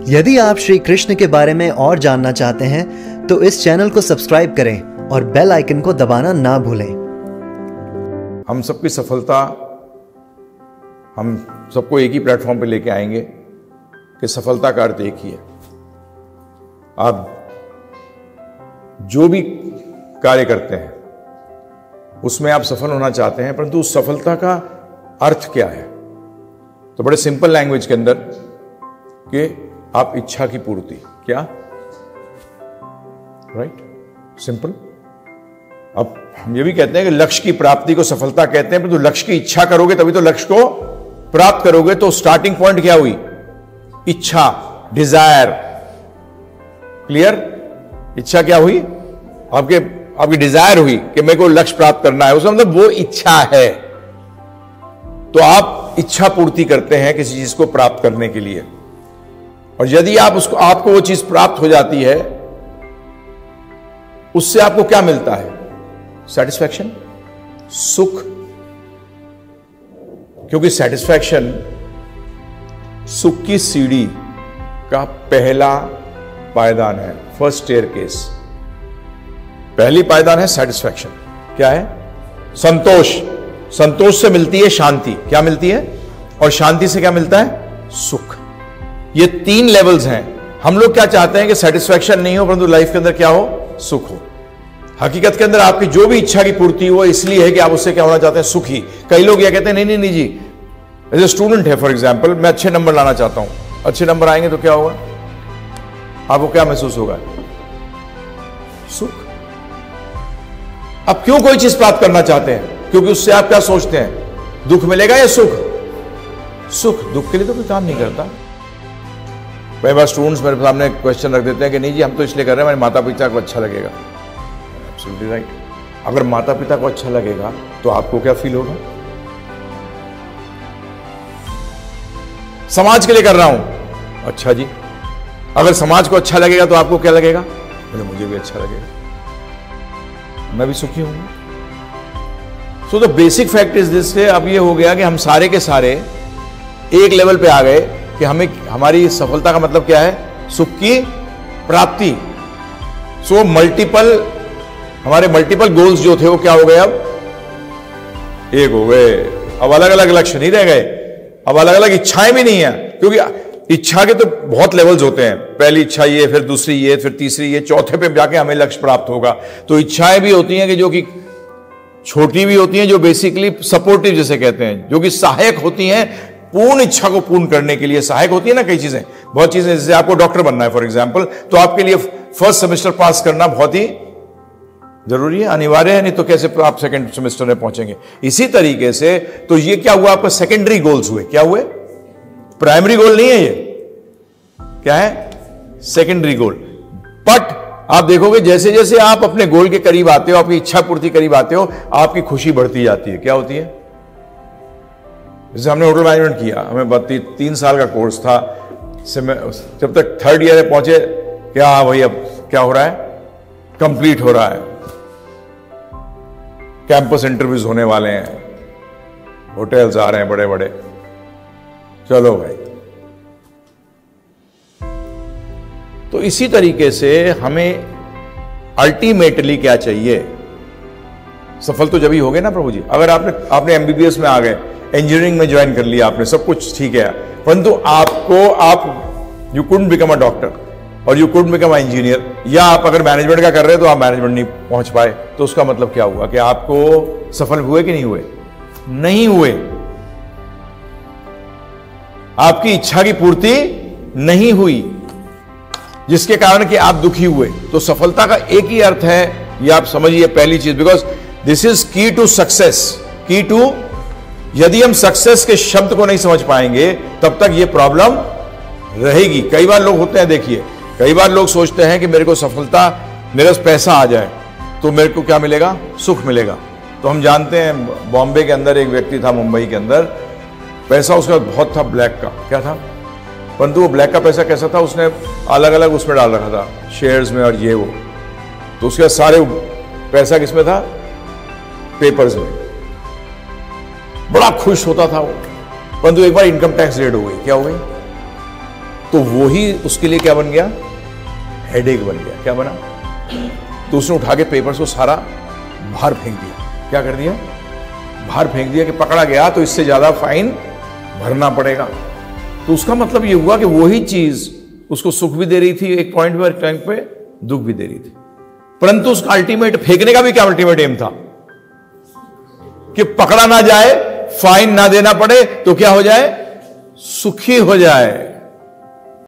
यदि आप श्री कृष्ण के बारे में और जानना चाहते हैं तो इस चैनल को सब्सक्राइब करें और बेल आइकन को दबाना ना भूलें। हम सबकी सफलता हम सबको एक ही प्लेटफॉर्म पे लेके आएंगे कि सफलता का अर्थ एक ही है। आप जो भी कार्य करते हैं उसमें आप सफल होना चाहते हैं, परंतु उस सफलता का अर्थ क्या है? तो बड़े सिंपल लैंग्वेज के अंदर कि आप इच्छा की पूर्ति, क्या? Right, simple. अब हम ये भी कहते हैं कि लक्ष्य की प्राप्ति को सफलता कहते हैं, परंतु लक्ष्य की इच्छा करोगे तभी तो लक्ष्य को प्राप्त करोगे। तो स्टार्टिंग पॉइंट क्या हुई? इच्छा, डिजायर। क्लियर? इच्छा क्या हुई? आपकी डिजायर हुई कि मेरे को लक्ष्य प्राप्त करना है, उसका मतलब वो इच्छा है। तो आप इच्छा पूर्ति करते हैं किसी चीज को प्राप्त करने के लिए, और यदि आपको वो चीज प्राप्त हो जाती है, उससे आपको क्या मिलता है? सेटिस्फैक्शन, सुख। क्योंकि सेटिस्फैक्शन सुख की सीढ़ी का पहला पायदान है, फर्स्ट स्टेयरकेस। पहली पायदान है सेटिस्फैक्शन। क्या है? संतोष। संतोष से मिलती है शांति। क्या मिलती है? और शांति से क्या मिलता है? सुख। ये तीन लेवल्स हैं। हम लोग क्या चाहते हैं कि सेटिस्फैक्शन नहीं हो, परंतु लाइफ के अंदर क्या हो? सुख हो। हकीकत के अंदर आपकी जो भी इच्छा की पूर्ति हो इसलिए है कि आप उससे क्या होना चाहते हैं? सुखी। कई लोग ये कहते हैं नहीं जी, एज ए स्टूडेंट है फॉर एग्जाम्पल, मैं अच्छे नंबर लाना चाहता हूं। अच्छे नंबर आएंगे तो क्या होगा? आपको क्या महसूस होगा? सुख। अब क्यों कोई चीज प्राप्त करना चाहते हैं? क्योंकि उससे आप क्या सोचते हैं? दुख मिलेगा या सुख? सुख। दुख के लिए तो कोई काम नहीं करता। कई बार स्टूडेंट्स मेरे सामने क्वेश्चन रख देते हैं कि नहीं जी, हम तो इसलिए कर रहे हैं हमारे माता पिता को अच्छा लगेगा। Absolutely right. अगर माता पिता को अच्छा लगेगा तो आपको क्या फील होगा? समाज के लिए कर रहा हूं। अच्छा जी, अगर समाज को अच्छा लगेगा तो आपको क्या लगेगा? मुझे भी अच्छा लगेगा, मैं भी सुखी हूं। So the basic fact is this. अब ये हो गया कि हम सारे के सारे एक लेवल पे आ गए कि हमारी सफलता का मतलब क्या है? सुख की प्राप्ति। सो हमारे मल्टीपल गोल्स जो थे वो क्या हो गए? अब एक हो गए। अब अलग अलग लक्ष्य नहीं रह गए, अब अलग अलग इच्छाएं भी नहीं है। क्योंकि इच्छा के तो बहुत लेवल्स होते हैं। पहली इच्छा ये, फिर दूसरी ये, फिर तीसरी ये, चौथे पे जाके हमें लक्ष्य प्राप्त होगा। तो इच्छाएं भी होती हैं कि जो कि छोटी भी होती हैं, जो बेसिकली सपोर्टिव जिसे कहते हैं, जो कि सहायक होती हैं पूर्ण इच्छा को पूर्ण करने के लिए। सहायक होती है ना कई चीजें, बहुत चीजें। जैसे आपको डॉक्टर बनना है फॉर एग्जाम्पल, तो आपके लिए फर्स्ट सेमेस्टर पास करना बहुत ही जरूरी है, अनिवार्य है, नहीं तो कैसे आप सेकंड सेमेस्टर में पहुंचेंगे? इसी तरीके से तो ये क्या हुआ? आपका सेकेंडरी गोल्स हुए। क्या हुए? प्राइमरी गोल नहीं है ये। क्या है? Secondary goal. बट आप देखोगे जैसे जैसे आप अपने गोल के करीब आते हो, आपकी इच्छा पूर्ति करीब आते हो, आपकी खुशी बढ़ती जाती है। क्या होती है? जैसे हमने होटल मैनेजमेंट किया, हमें 3 साल का कोर्स था। जब तक थर्ड ईयर में पहुंचे, क्या भाई अब क्या हो रहा है? कंप्लीट हो रहा है, कैंपस इंटरव्यूज होने वाले हैं, होटल्स आ रहे हैं बड़े बड़े, चलो भाई। तो इसी तरीके से हमें अल्टीमेटली क्या चाहिए? सफल तो जब ही हो गए ना प्रभु जी। अगर आपने एमबीबीएस में आ गए, इंजीनियरिंग में ज्वाइन कर लिया आपने, सब कुछ ठीक है, परंतु you couldn't become a doctor और you couldn't become a engineer, या आप अगर मैनेजमेंट का कर रहे हो तो आप मैनेजमेंट नहीं पहुंच पाए, तो उसका मतलब क्या हुआ? कि आपको सफल हुए कि नहीं हुए? नहीं हुए। आपकी इच्छा की पूर्ति नहीं हुई, जिसके कारण कि आप दुखी हुए। तो सफलता का एक ही अर्थ है, ये आप समझिए पहली चीज, बिकॉज दिस इज की टू सक्सेस। की टू, यदि हम सक्सेस के शब्द को नहीं समझ पाएंगे तब तक ये प्रॉब्लम रहेगी। कई बार लोग होते हैं, देखिए, कई बार लोग सोचते हैं कि मेरे को सफलता, मेरे पास पैसा आ जाए तो मेरे को क्या मिलेगा? सुख मिलेगा। तो हम जानते हैं बॉम्बे के अंदर एक व्यक्ति था, मुंबई के अंदर, पैसा उसका बहुत था, ब्लैक का। क्या था? परंतु वो ब्लैक का पैसा कैसा था? उसने अलग अलग उसमें डाल रखा था, शेयर्स में और ये वो। तो उसके सारे पैसा किसमें था? पेपर्स में। बड़ा खुश होता था वो, परंतु एक बार इनकम टैक्स रेड हो गई। क्या हो गई? तो वो ही उसके लिए क्या बन गया, हेडेक बन गया। क्या बना, तो उसने उठा के पेपर्स को सारा बाहर फेंक दिया। क्या कर दिया, बाहर फेंक दिया कि पकड़ा गया तो इससे ज्यादा फाइन भरना पड़ेगा। तो उसका मतलब ये हुआ कि वही चीज उसको सुख भी दे रही थी एक पॉइंट पर, टाइम पे दुख भी दे रही थी, परंतु उसका अल्टीमेट फेंकने का भी क्या अल्टीमेट एम था कि पकड़ा ना जाए, फाइन ना देना पड़े, तो क्या हो जाए, सुखी हो जाए।